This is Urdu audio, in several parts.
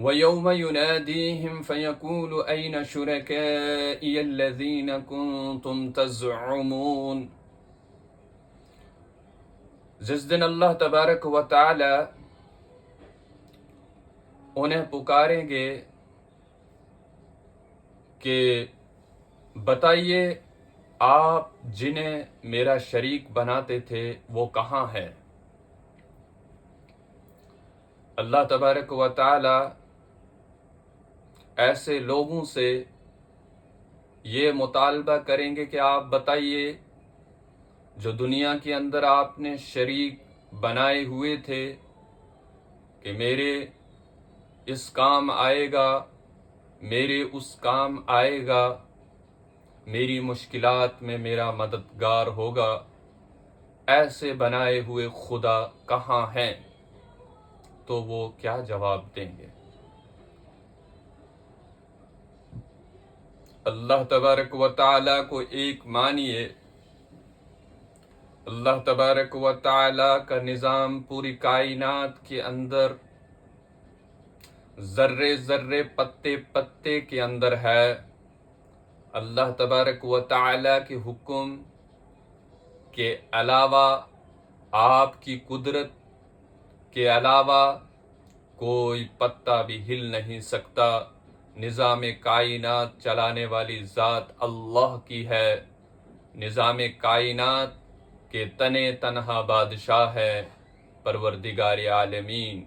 وَيَوْمَ يُنَادِيهِمْ فَيَقُولُ أَيْنَ شُرَكَائِيَ الَّذِينَ كُنْتُمْ تَزْعُمُونَ۔ جس دن اللہ تبارک و تعالی انہیں پکاریں گے کہ بتائیے آپ جنہیں میرا شریک بناتے تھے وہ کہاں ہے؟ اللہ تبارک و تعالی ایسے لوگوں سے یہ مطالبہ کریں گے کہ آپ بتائیے جو دنیا کے اندر آپ نے شریک بنائے ہوئے تھے کہ میرے اس کام آئے گا، میرے اس کام آئے گا، میری مشکلات میں میرا مددگار ہوگا، ایسے بنائے ہوئے خدا کہاں ہیں؟ تو وہ کیا جواب دیں گے؟ اللہ تبارک و تعالی کو ایک مانیے، اللہ تبارک و تعالی کا نظام پوری کائنات کے اندر ذرے ذرے پتے پتے کے اندر ہے۔ اللہ تبارک و تعالی کے حکم کے علاوہ، آپ کی قدرت کے علاوہ کوئی پتا بھی ہل نہیں سکتا۔ نظام کائنات چلانے والی ذات اللہ کی ہے، نظام کائنات کے تنے تنہا بادشاہ ہے پروردگار عالمین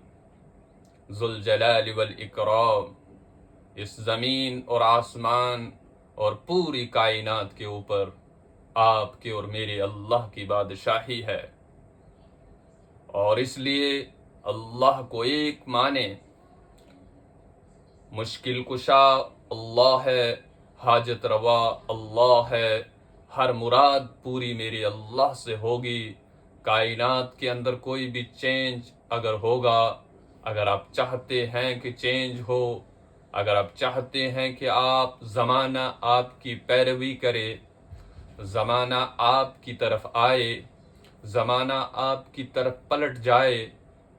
ذوالجلال والاکرام۔ اس زمین اور آسمان اور پوری کائنات کے اوپر آپ کے اور میرے اللہ کی بادشاہی ہے، اور اس لیے اللہ کو ایک مانے۔ مشکل کشا اللہ ہے، حاجت روا اللہ ہے، ہر مراد پوری میری اللہ سے ہوگی۔ کائنات کے اندر کوئی بھی چینج اگر ہوگا، اگر آپ چاہتے ہیں کہ چینج ہو، اگر آپ چاہتے ہیں کہ زمانہ آپ کی پیروی کرے، زمانہ آپ کی طرف آئے، زمانہ آپ کی طرف پلٹ جائے،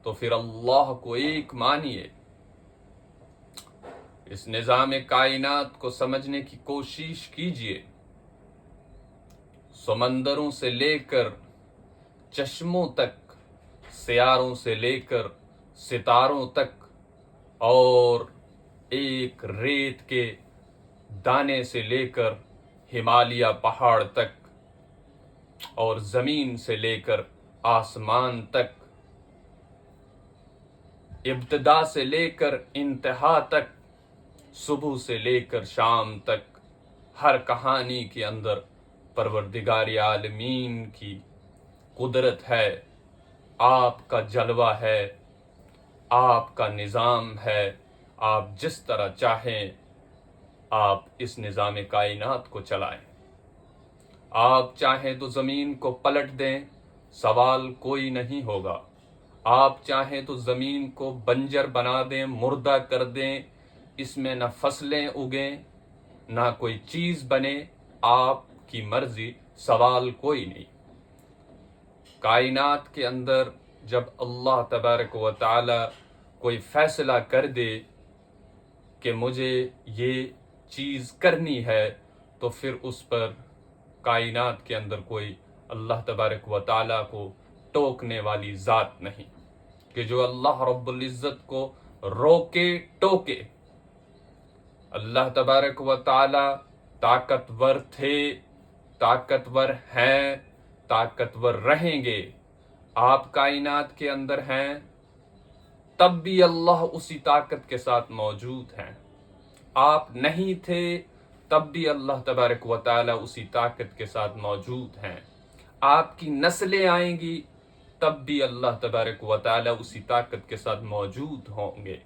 تو پھر اللہ کو ایک مانیے۔ اس نظام کائنات کو سمجھنے کی کوشش کیجیے۔ سمندروں سے لے کر چشموں تک، سیاروں سے لے کر ستاروں تک، اور ایک ریت کے دانے سے لے کر ہمالیہ پہاڑ تک، اور زمین سے لے کر آسمان تک، ابتدا سے لے کر انتہا تک، صبح سے لے کر شام تک، ہر کہانی کے اندر پروردگار عالمین کی قدرت ہے، آپ کا جلوہ ہے، آپ کا نظام ہے۔ آپ جس طرح چاہیں آپ اس نظام کائنات کو چلائیں۔ آپ چاہیں تو زمین کو پلٹ دیں، سوال کوئی نہیں ہوگا۔ آپ چاہیں تو زمین کو بنجر بنا دیں، مردہ کر دیں، اس میں نہ فصلیں اگیں، نہ کوئی چیز بنے، آپ کی مرضی، سوال کوئی نہیں۔ کائنات کے اندر جب اللہ تبارک و تعالی کوئی فیصلہ کر دے کہ مجھے یہ چیز کرنی ہے، تو پھر اس پر کائنات کے اندر کوئی اللہ تبارک و تعالی کو ٹوکنے والی ذات نہیں کہ جو اللہ رب العزت کو روکے ٹوکے۔ اللہ تبارک و تعالی طاقتور تھے، طاقتور ہیں، طاقتور رہیں گے۔ آپ کائنات کے اندر ہیں، تب بھی اللہ اسی طاقت کے ساتھ موجود ہیں۔ آپ نہیں تھے، تب بھی اللہ تبارک و تعالی اسی طاقت کے ساتھ موجود ہیں۔ آپ کی نسلیں آئیں گی، تب بھی اللہ تبارک و تعالی اسی طاقت کے ساتھ موجود ہوں گے،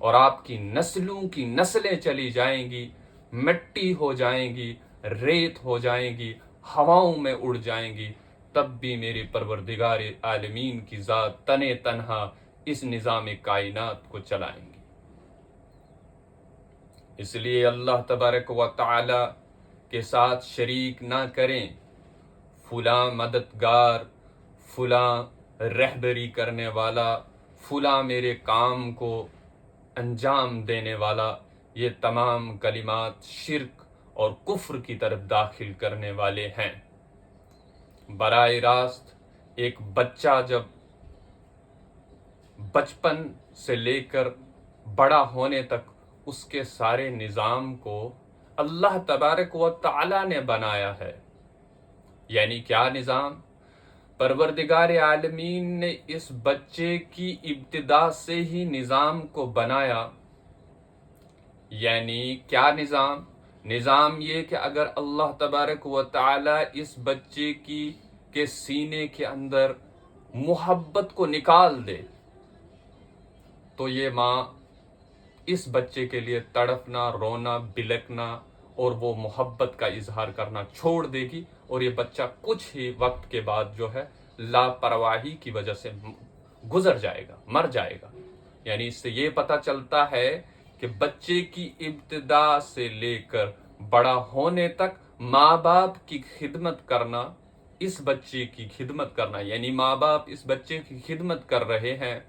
اور آپ کی نسلوں کی نسلیں چلی جائیں گی، مٹی ہو جائیں گی، ریت ہو جائیں گی، ہواؤں میں اڑ جائیں گی، تب بھی میرے پروردگار عالمین کی ذات تنے تنہا اس نظام کائنات کو چلائیں گی۔ اس لیے اللہ تبارک و تعالی کے ساتھ شریک نہ کریں۔ فلاں مددگار، فلاں رہبری کرنے والا، فلاں میرے کام کو انجام دینے والا یہ تمام کلمات شرک اور کفر کی طرف داخل کرنے والے ہیں۔ براہ راست ایک بچہ جب بچپن سے لے کر بڑا ہونے تک اس کے سارے نظام کو اللہ تبارک و تعالی نے بنایا ہے۔ یعنی کیا نظام؟ پروردگار عالمین نے اس بچے کی ابتدا سے ہی نظام کو بنایا۔ یعنی کیا نظام؟ نظام یہ کہ اگر اللہ تبارک و تعالی اس بچے کے سینے کے اندر محبت کو نکال دے تو یہ ماں اس بچے کے لیے تڑپنا، رونا، بلکنا اور وہ محبت کا اظہار کرنا چھوڑ دے گی، اور یہ بچہ کچھ ہی وقت کے بعد جو ہے لاپرواہی کی وجہ سے گزر جائے گا، مر جائے گا۔ یعنی اس سے یہ پتہ چلتا ہے کہ بچے کی ابتدا سے لے کر بڑا ہونے تک ماں باپ کی خدمت کرنا، اس بچے کی خدمت کرنا، یعنی ماں باپ اس بچے کی خدمت کر رہے ہیں،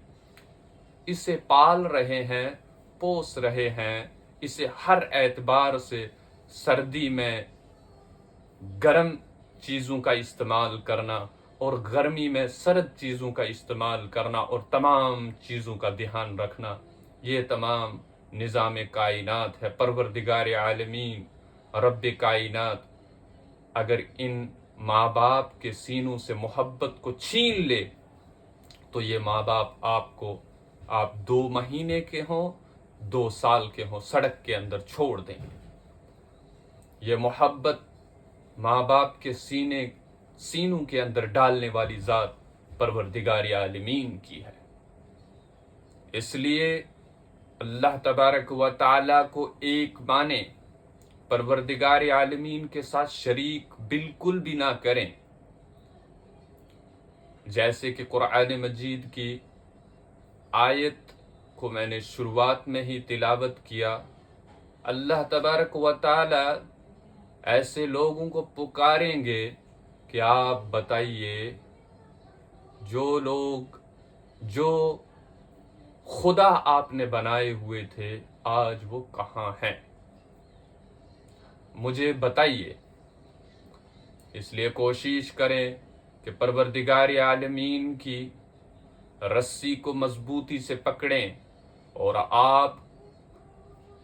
اسے پال رہے ہیں، پوس رہے ہیں، اسے ہر اعتبار سے سردی میں گرم چیزوں کا استعمال کرنا اور گرمی میں سرد چیزوں کا استعمال کرنا اور تمام چیزوں کا دھیان رکھنا، یہ تمام نظام کائنات ہے۔ پروردگار عالمین رب کائنات اگر ان ماں باپ کے سینوں سے محبت کو چھین لے تو یہ ماں باپ آپ 2 مہینے کے ہوں، 2 سال کے ہوں، سڑک کے اندر چھوڑ دیں گے۔ یہ محبت ماں باپ کے سینوں کے اندر ڈالنے والی ذات پروردگار عالمین کی ہے۔ اس لیے اللہ تبارک و تعالی کو ایک مانے، پروردگار عالمین کے ساتھ شریک بالکل بھی نہ کریں۔ جیسے کہ قرآن مجید کی آیت کو میں نے شروعات میں ہی تلاوت کیا، اللہ تبارک و تعالی ایسے لوگوں کو پکاریں گے کہ آپ بتائیے جو خدا آپ نے بنائے ہوئے تھے آج وہ کہاں ہیں، مجھے بتائیے۔ اس لیے کوشش کریں کہ پروردگار عالمین کی رسی کو مضبوطی سے پکڑیں اور آپ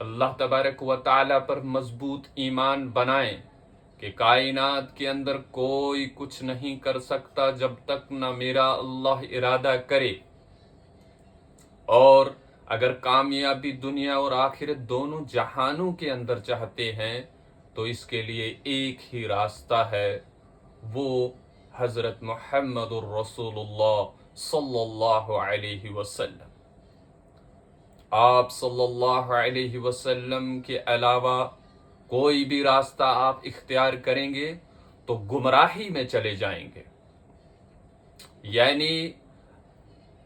اللہ تبارک و تعالی پر مضبوط ایمان بنائیں کہ کائنات کے اندر کوئی کچھ نہیں کر سکتا جب تک نہ میرا اللہ ارادہ کرے، اور اگر کامیابی دنیا اور آخرت دونوں جہانوں کے اندر چاہتے ہیں تو اس کے لیے ایک ہی راستہ ہے، وہ حضرت محمد الرسول اللہ صلی اللہ علیہ وسلم۔ آپ صلی اللہ علیہ وسلم کے علاوہ کوئی بھی راستہ آپ اختیار کریں گے تو گمراہی میں چلے جائیں گے۔ یعنی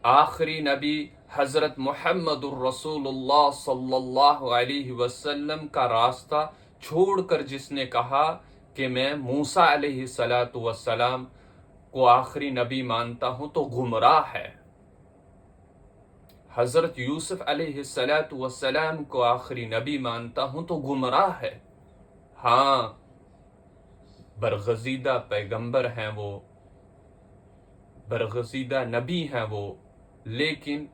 آخری نبی حضرت محمد الرسول اللہ صلی اللہ علیہ وسلم کا راستہ چھوڑ کر جس نے کہا کہ میں موسیٰ علیہ السلام کو آخری نبی مانتا ہوں تو گمراہ ہے، حضرت یوسف علیہ السلام کو آخری نبی مانتا ہوں تو گمراہ ہے۔ ہاں، برگزیدہ پیغمبر ہیں وہ، برگزیدہ نبی ہیں وہ، لیکن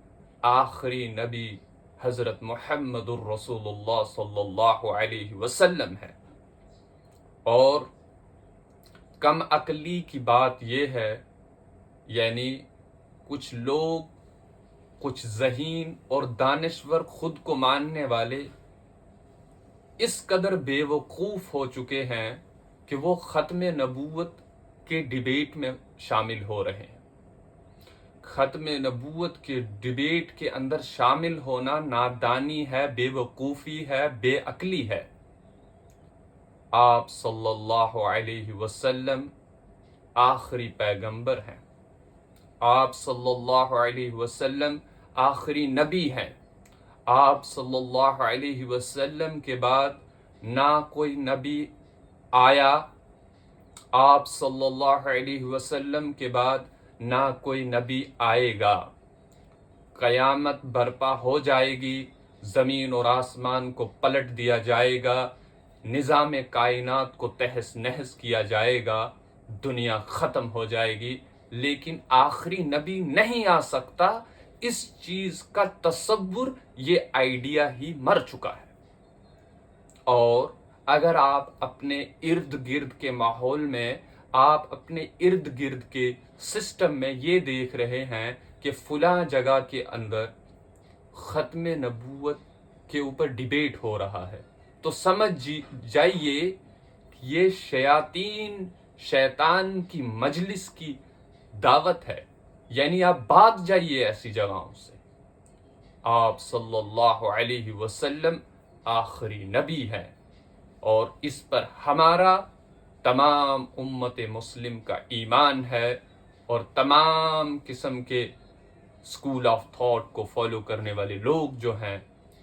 آخری نبی حضرت محمد الرسول اللہ صلی اللہ علیہ وسلم ہے۔ اور کم عقلی کی بات یہ ہے، یعنی کچھ لوگ، کچھ ذہین اور دانشور خود کو ماننے والے اس قدر بے وقوف ہو چکے ہیں کہ وہ ختم نبوت کے ڈیبیٹ میں شامل ہو رہے ہیں۔ ختم نبوت کے ڈیبیٹ کے اندر شامل ہونا نادانی ہے، بے وقوفی ہے، بے عقلی ہے۔ آپ صلی اللہ علیہ وسلم آخری پیغمبر ہیں، آپ صلی اللہ علیہ وسلم آخری نبی ہیں۔ آپ صلی اللہ علیہ وسلم کے بعد نہ کوئی نبی آیا، آپ صلی اللہ علیہ وسلم کے بعد نہ کوئی نبی آئے گا۔ قیامت برپا ہو جائے گی زمین اور آسمان کو پلٹ دیا جائے گا، نظام کائنات کو تہس نہس کیا جائے گا، دنیا ختم ہو جائے گی، لیکن آخری نبی نہیں آ سکتا۔ اس چیز کا تصور، یہ آئیڈیا ہی مر چکا ہے۔ اور اگر آپ اپنے ارد گرد کے ماحول میں، آپ اپنے ارد گرد کے سسٹم میں یہ دیکھ رہے ہیں کہ فلاں جگہ کے اندر ختم نبوت کے اوپر ڈیبیٹ ہو رہا ہے، تو سمجھ جائیے یہ شیطان کی مجلس کی دعوت ہے، یعنی آپ بھاگ جائیے ایسی جگہوں سے۔ آپ صلی اللہ علیہ وسلم آخری نبی ہیں، اور اس پر ہمارا تمام امت مسلم کا ایمان ہے، اور تمام قسم کے اسکول آف تھاٹ کو فالو کرنے والے لوگ جو ہیں،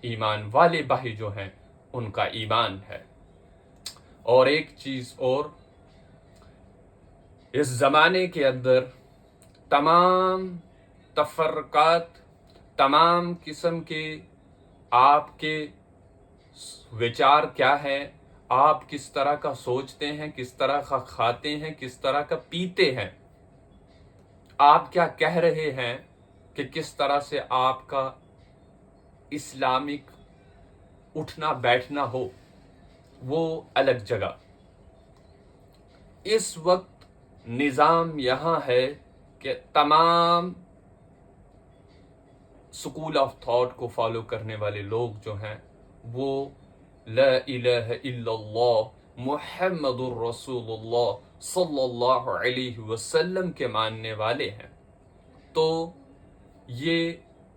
ایمان والے بھائی جو ہیں، ان کا ایمان ہے۔ اور ایک چیز اور، اس زمانے کے اندر تمام تفرقات، تمام قسم کے آپ کے وچار کیا ہیں، آپ کس طرح کا سوچتے ہیں، کس طرح کا کھاتے ہیں، کس طرح کا پیتے ہیں، آپ کیا کہہ رہے ہیں، کہ کس طرح سے آپ کا اسلامک اٹھنا بیٹھنا ہو، وہ الگ جگہ۔ اس وقت نظام یہاں ہے کہ تمام سکول آف تھاٹ کو فالو کرنے والے لوگ جو ہیں، وہ لا الہ الا اللہ محمد الرسول اللہ صلی اللہ علیہ وسلم کے ماننے والے ہیں۔ تو یہ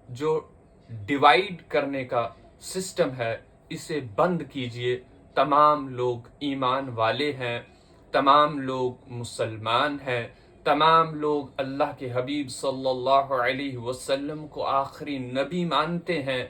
جو ڈیوائیڈ کرنے کا سسٹم ہے، اسے بند کیجئے۔ تمام لوگ ایمان والے ہیں، تمام لوگ مسلمان ہیں، تمام لوگ اللہ کے حبیب صلی اللہ علیہ وسلم کو آخری نبی مانتے ہیں،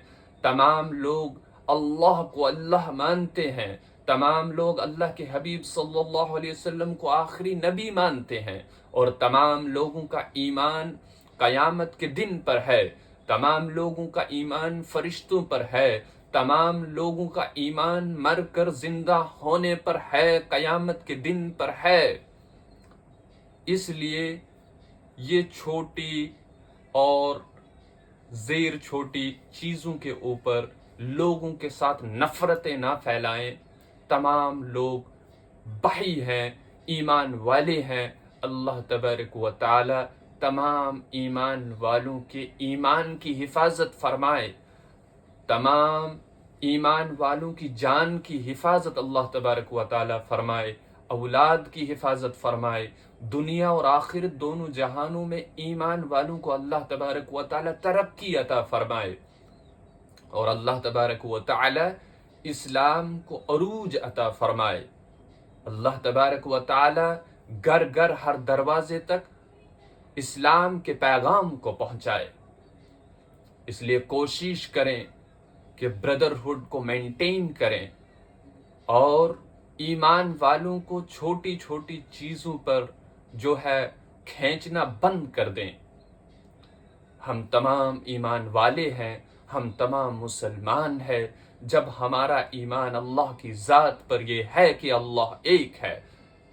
تمام لوگ اللہ کو اللہ مانتے ہیں، تمام لوگ اللہ کے حبیب صلی اللہ علیہ وسلم کو آخری نبی مانتے ہیں، اور تمام لوگوں کا ایمان قیامت کے دن پر ہے، تمام لوگوں کا ایمان فرشتوں پر ہے، تمام لوگوں کا ایمان مر کر زندہ ہونے پر ہے، قیامت کے دن پر ہے۔ اس لیے یہ چھوٹی اور زیر چھوٹی چیزوں کے اوپر لوگوں کے ساتھ نفرتیں نہ پھیلائیں۔ تمام لوگ بھائی ہیں، ایمان والے ہیں۔ اللہ تبارک و تعالی تمام ایمان والوں کے ایمان کی حفاظت فرمائے، تمام ایمان والوں کی جان کی حفاظت اللہ تبارک و تعالی فرمائے، اولاد کی حفاظت فرمائے، دنیا اور آخرت دونوں جہانوں میں ایمان والوں کو اللہ تبارک و تعالی ترقی عطا فرمائے، اور اللہ تبارک و تعالی اسلام کو عروج عطا فرمائے۔ اللہ تبارک و تعالی گھر گھر ہر دروازے تک اسلام کے پیغام کو پہنچائے۔ اس لیے کوشش کریں کہ بردرہڈ کو مینٹین کریں، اور ایمان والوں کو چھوٹی چھوٹی چیزوں پر جو ہے کھینچنا بند کر دیں۔ ہم تمام ایمان والے ہیں، ہم تمام مسلمان ہیں۔ جب ہمارا ایمان اللہ کی ذات پر یہ ہے کہ اللہ ایک ہے،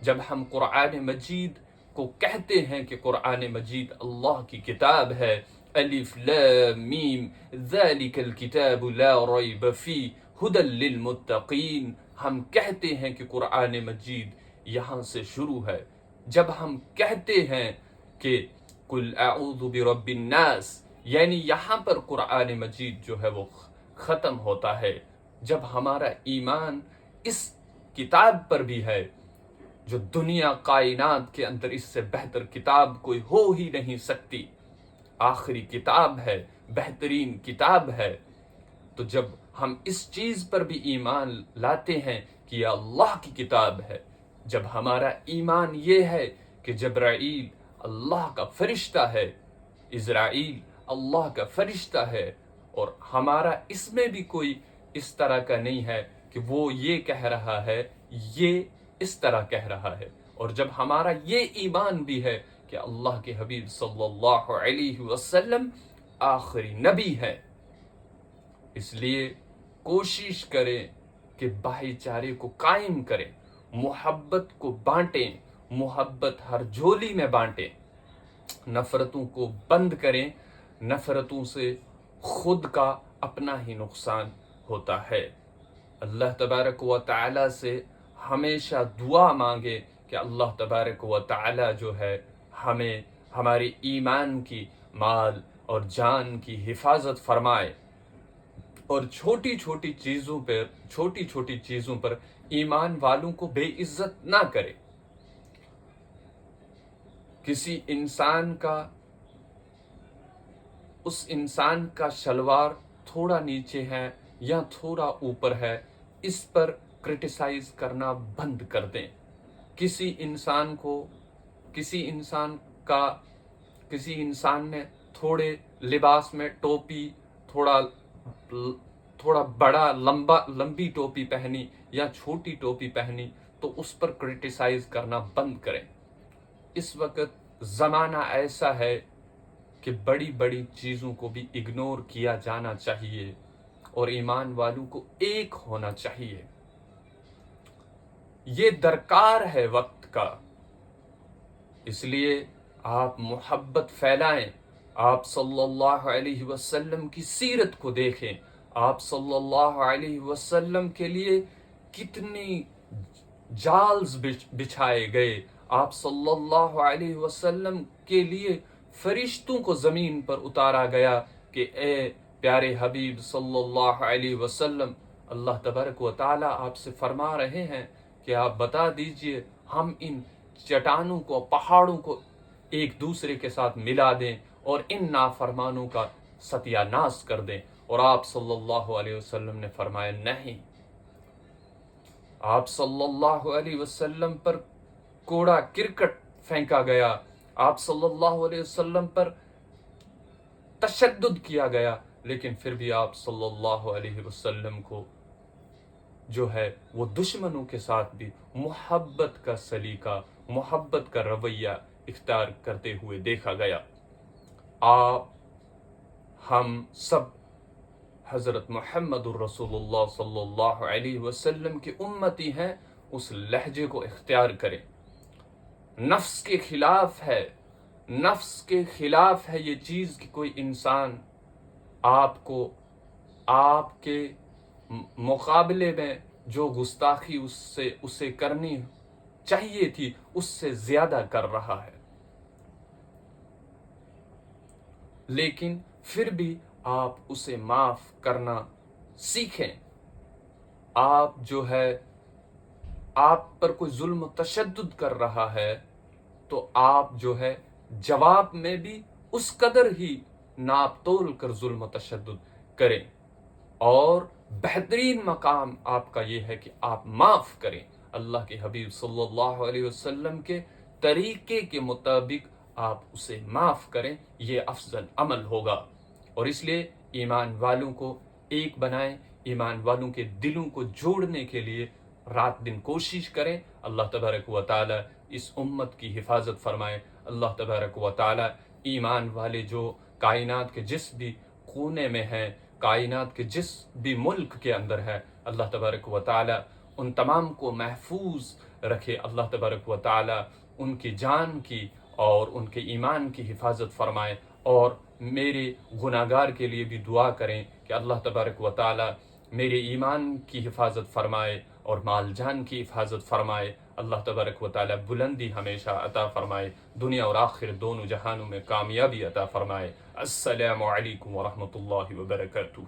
جب ہم قرآن مجید کو کہتے ہیں کہ قرآن مجید اللہ کی کتاب ہے، الف لام میم ذالک الکتاب لا ریب فیہ ھدی للمتقین، ہم کہتے ہیں کہ قرآن مجید یہاں سے شروع ہے۔ جب ہم کہتے ہیں کہ قل اعوذ برب الناس، یعنی یہاں پر قرآن مجید جو ہے وہ ختم ہوتا ہے۔ جب ہمارا ایمان اس کتاب پر بھی ہے، جو دنیا کائنات کے اندر اس سے بہتر کتاب کوئی ہو ہی نہیں سکتی، آخری کتاب ہے، بہترین کتاب ہے، تو جب ہم اس چیز پر بھی ایمان لاتے ہیں کہ یہ اللہ کی کتاب ہے، جب ہمارا ایمان یہ ہے کہ جبرائیل اللہ کا فرشتہ ہے، اسرائیل اللہ کا فرشتہ ہے، اور ہمارا اس میں بھی کوئی اس طرح کا نہیں ہے کہ وہ یہ کہہ رہا ہے، یہ اس طرح کہہ رہا ہے، اور جب ہمارا یہ ایمان بھی ہے کہ اللہ کے حبیب صلی اللہ علیہ وسلم آخری نبی ہے، اس لیے کوشش کریں کہ بھائی چارے کو قائم کریں، محبت کو بانٹیں، محبت ہر جھولی میں بانٹیں، نفرتوں کو بند کریں، نفرتوں سے خود کا اپنا ہی نقصان ہوتا ہے۔ اللہ تبارک و تعالی سے ہمیشہ دعا مانگے کہ اللہ تبارک و تعالی جو ہے ہمیں ہمارے ایمان کی، مال اور جان کی حفاظت فرمائے، اور چھوٹی چھوٹی چیزوں پر ایمان والوں کو بے عزت نہ کرے۔ کسی اس انسان کا شلوار تھوڑا نیچے ہے یا تھوڑا اوپر ہے، اس پر کرٹیسائز کرنا بند کر دیں۔ کسی انسان نے تھوڑے لباس میں ٹوپی، تھوڑا بڑا لمبی ٹوپی پہنی یا چھوٹی ٹوپی پہنی، تو اس پر کرٹیسائز کرنا بند کریں۔ اس وقت زمانہ ایسا ہے کہ بڑی بڑی چیزوں کو بھی اگنور کیا جانا چاہیے اور ایمان والوں کو ایک ہونا چاہیے۔ یہ درکار ہے وقت کا، اس لیے آپ محبت پھیلائیں، آپ صلی اللہ علیہ وسلم کی سیرت کو دیکھیں، آپ صلی اللہ علیہ وسلم کے لیے کتنی جالز بچھائے گئے، آپ صلی اللہ علیہ وسلم کے لیے فرشتوں کو زمین پر اتارا گیا کہ اے پیارے حبیب صلی اللہ علیہ وسلم، اللہ تبارک و تعالی آپ سے فرما رہے ہیں کہ آپ بتا دیجئے ہم ان چٹانوں کو، پہاڑوں کو ایک دوسرے کے ساتھ ملا دیں اور ان نافرمانوں کا ستیہ ناش کر دیں، اور آپ صلی اللہ علیہ وسلم نے فرمایا نہیں۔ آپ صلی اللہ علیہ وسلم پر کوڑا کرکٹ پھینکا گیا، آپ صلی اللہ علیہ وسلم پر تشدد کیا گیا، لیکن پھر بھی آپ صلی اللہ علیہ وسلم کو جو ہے وہ دشمنوں کے ساتھ بھی محبت کا سلیقہ، محبت کا رویہ اختیار کرتے ہوئے دیکھا گیا۔ ہم سب حضرت محمد الرسول اللہ صلی اللہ علیہ وسلم کی امتی ہیں، اس لہجے کو اختیار کریں۔ نفس کے خلاف ہے یہ چیز کہ کوئی انسان آپ کے مقابلے میں جو گستاخی اسے کرنی چاہیے تھی اس سے زیادہ کر رہا ہے، لیکن پھر بھی آپ اسے معاف کرنا سیکھیں۔ آپ پر کوئی ظلم و تشدد کر رہا ہے تو آپ جو ہے جواب میں بھی اس قدر ہی ناپ تول کر ظلم و تشدد کریں، اور بہترین مقام آپ کا یہ ہے کہ آپ معاف کریں۔ اللہ کے حبیب صلی اللہ علیہ وسلم کے طریقے کے مطابق آپ اسے معاف کریں، یہ افضل عمل ہوگا۔ اور اس لیے ایمان والوں کو ایک بنائیں، ایمان والوں کے دلوں کو جوڑنے کے لیے رات دن کوشش کریں۔ اللہ تبارک و تعالی اس امت کی حفاظت فرمائے۔ اللہ تبارک و تعالی ایمان والے جو کائنات کے جس بھی کونے میں ہیں، کائنات کے جس بھی ملک کے اندر ہے، اللہ تبارک و تعالی ان تمام کو محفوظ رکھے۔ اللہ تبارک و تعالی ان کی جان کی اور ان کے ایمان کی حفاظت فرمائے، اور میرے گناہگار کے لیے بھی دعا کریں کہ اللہ تبارک و تعالی میرے ایمان کی حفاظت فرمائے اور مال جان کی حفاظت فرمائے۔ اللہ تبارک و تعالی بلندی ہمیشہ عطا فرمائے، دنیا اور آخر دونوں جہانوں میں کامیابی عطا فرمائے۔ السلام علیکم ورحمۃ اللہ وبرکاتہ۔